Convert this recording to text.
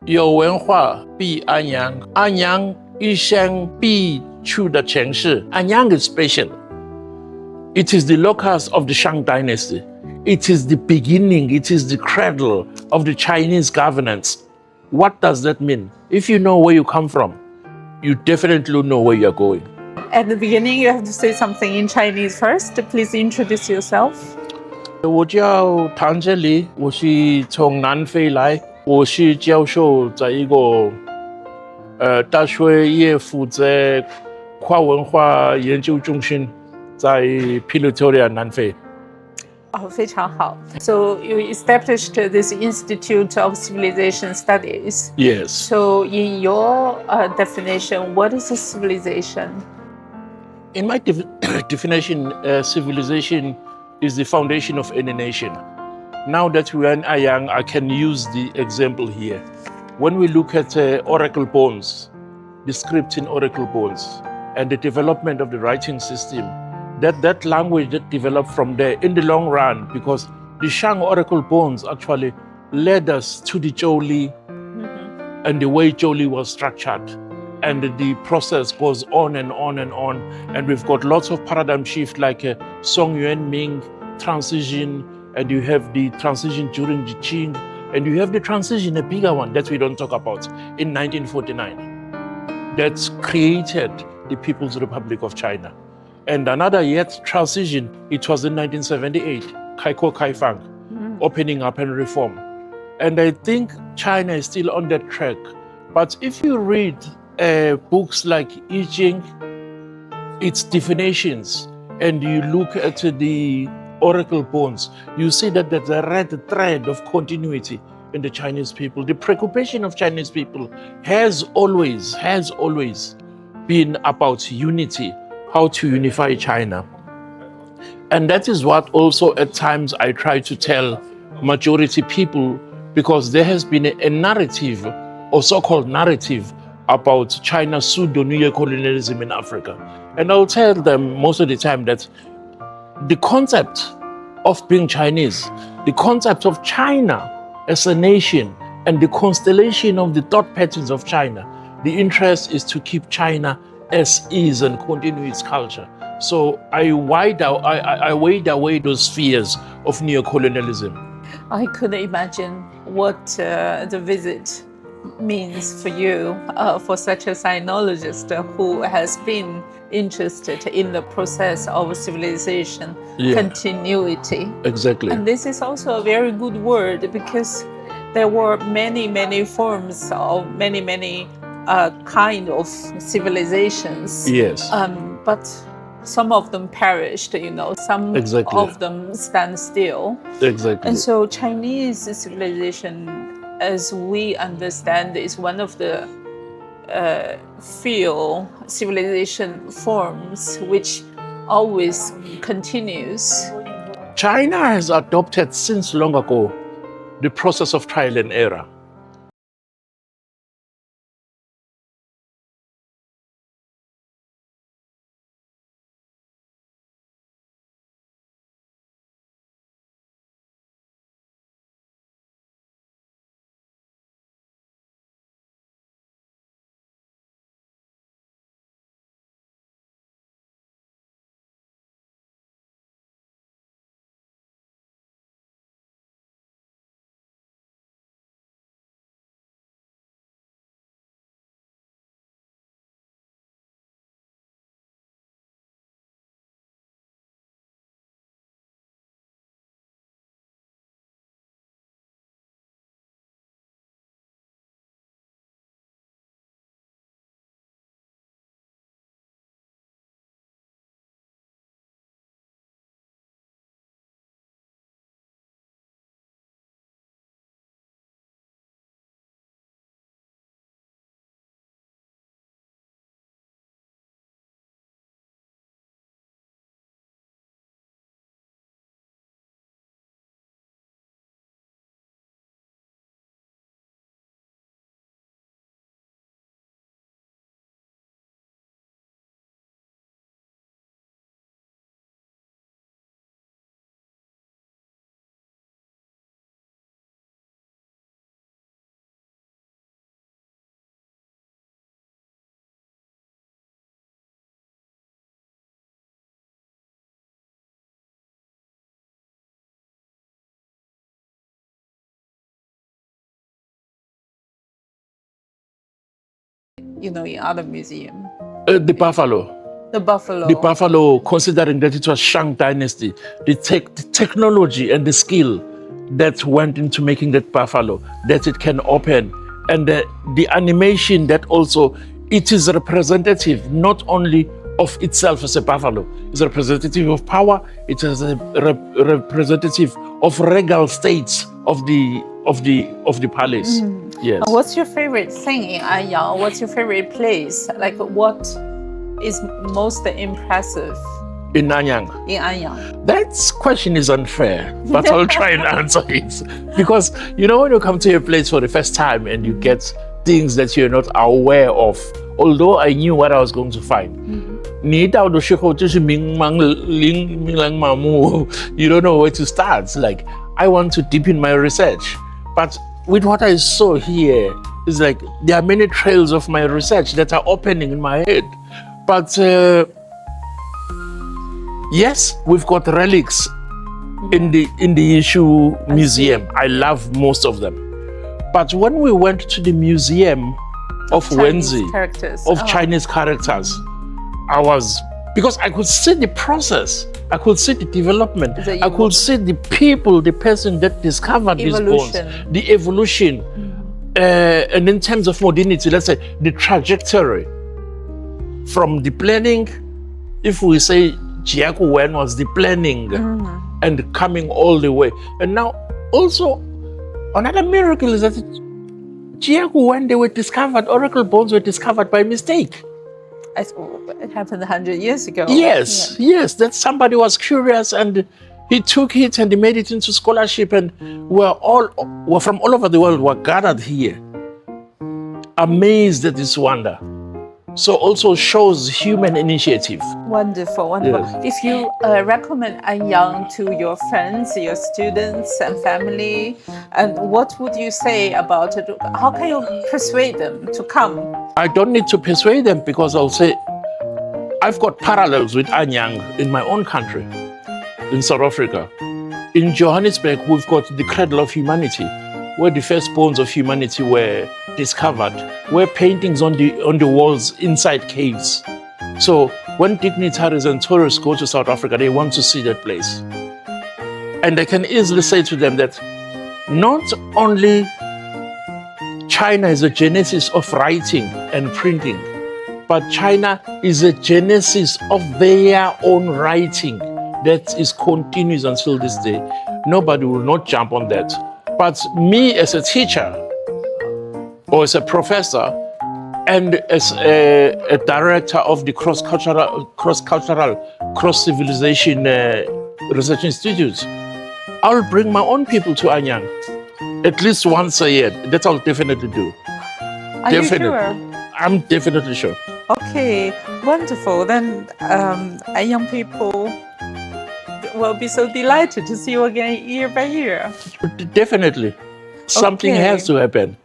有文化必安阳，安阳一生必去的城市。Anyang is special. It is the locus of the Shang dynasty. It is the beginning, it is the cradle of the Chinese governance. What does that mean? If you know where you come from, you definitely know where you're going. At the beginning, you have to say something in Chinese first. Please introduce yourself. 我叫唐杰里，我是从南非来，我是教授在一个大学也负责跨文化研究中心，在 Pretoria 南非。非常好。So you established this Institute of Civilization Studies. Yes. So in your definition, what is a civilization? In my definition, civilization is the foundation of any nation. Now that we are in Anyang, I can use the example here. When we look at oracle bones, the script in oracle bones, and the development of the writing system, that language that developed from there in the long run, because the Shang oracle bones actually led us to the Qiao Li and the way Qiao Li was structured. And the process goes on and on and on. And we've got lots of paradigm shift like Song Yuan Ming transition, and you have the transition during the Qing, and you have the transition, a bigger one that we don't talk about, in 1949. That's created the People's Republic of China. And another yet transition, it was in 1978, Kaiko Kaifang, opening up and reform. And I think China is still on that track. But if you read books like I Ching, its definitions, and you look at the oracle bones, you see that there's a red thread of continuity in the Chinese people. The preoccupation of Chinese people has always been about unity, how to unify China. And that is what also at times I try to tell majority people, because there has been a narrative, or so-called narrative, about China's pseudo-neocolonialism in Africa. And I'll tell them most of the time that the concept of being Chinese, the concept of China as a nation, and the constellation of the thought patterns of China, the interest is to keep China as is and continue its culture. So I wade away those fears of neocolonialism. I could imagine what the visit means for you, for such a sinologist who has been interested in the process of civilization continuity. Exactly. And this is also a very good word, because there were many forms of many kind of civilizations. Yes. But some of them perished, some of them stand still. Exactly. And so Chinese civilization, as we understand, is one of the few civilization forms which always continues. China has adopted since long ago the process of trial and error. in other museums? The buffalo. The buffalo. The buffalo, considering that it was Shang Dynasty, the technology and the skill that went into making that buffalo, that it can open, and the animation that also, it is representative not only of itself as a buffalo, it's representative of power, it is a representative of regal states of the palace. Yes. What's your favorite thing in Anyang? What's your favorite place? Like, what is most impressive in Anyang? In Anyang. That question is unfair, but I'll try and answer it. Because, when you come to a place for the first time and you get things that you're not aware of, although I knew what I was going to find. You don't know where to start. Like, I want to deepen my research. But with what I saw here, it's like there are many trails of my research that are opening in my head. But yes, we've got relics in the Yinxu Museum. I love most of them. But when we went to the museum of Wenzi, Chinese characters, because I could see the process, I could see the development, I could see the people, the person that discovered these bones, the evolution, and in terms of modernity, let's say the trajectory from the planning, if we say Jiaku Wen was the planning and coming all the way. And now also, another miracle is that Jiaku Wen, they were discovered, oracle bones were discovered by mistake. It happened 100 years ago. Yes, yes, that somebody was curious and he took it and he made it into scholarship, and we're from all over the world were gathered here, amazed at this wonder. So also shows human initiative. Wonderful, wonderful. Yes. If you recommend Anyang to your friends, your students and family, and what would you say about it? How can you persuade them to come? I don't need to persuade them, because I'll say, I've got parallels with Anyang in my own country, in South Africa. In Johannesburg, we've got the cradle of humanity, where the first bones of humanity were discovered, where paintings on the walls inside caves. So when dignitaries and tourists go to South Africa, they want to see that place. And I can easily say to them that not only China is a genesis of writing and printing, but China is a genesis of their own writing that is continuous until this day. Nobody will not jump on that. But me as a teacher, or as a professor, and as a director of the cross-cultural, cross-civilization research institutes, I'll bring my own people to Anyang at least once a year. That I'll definitely do. Are you sure? I'm definitely sure. Okay, wonderful. Then young people will be so delighted to see you again year by year. Definitely. Something has to happen.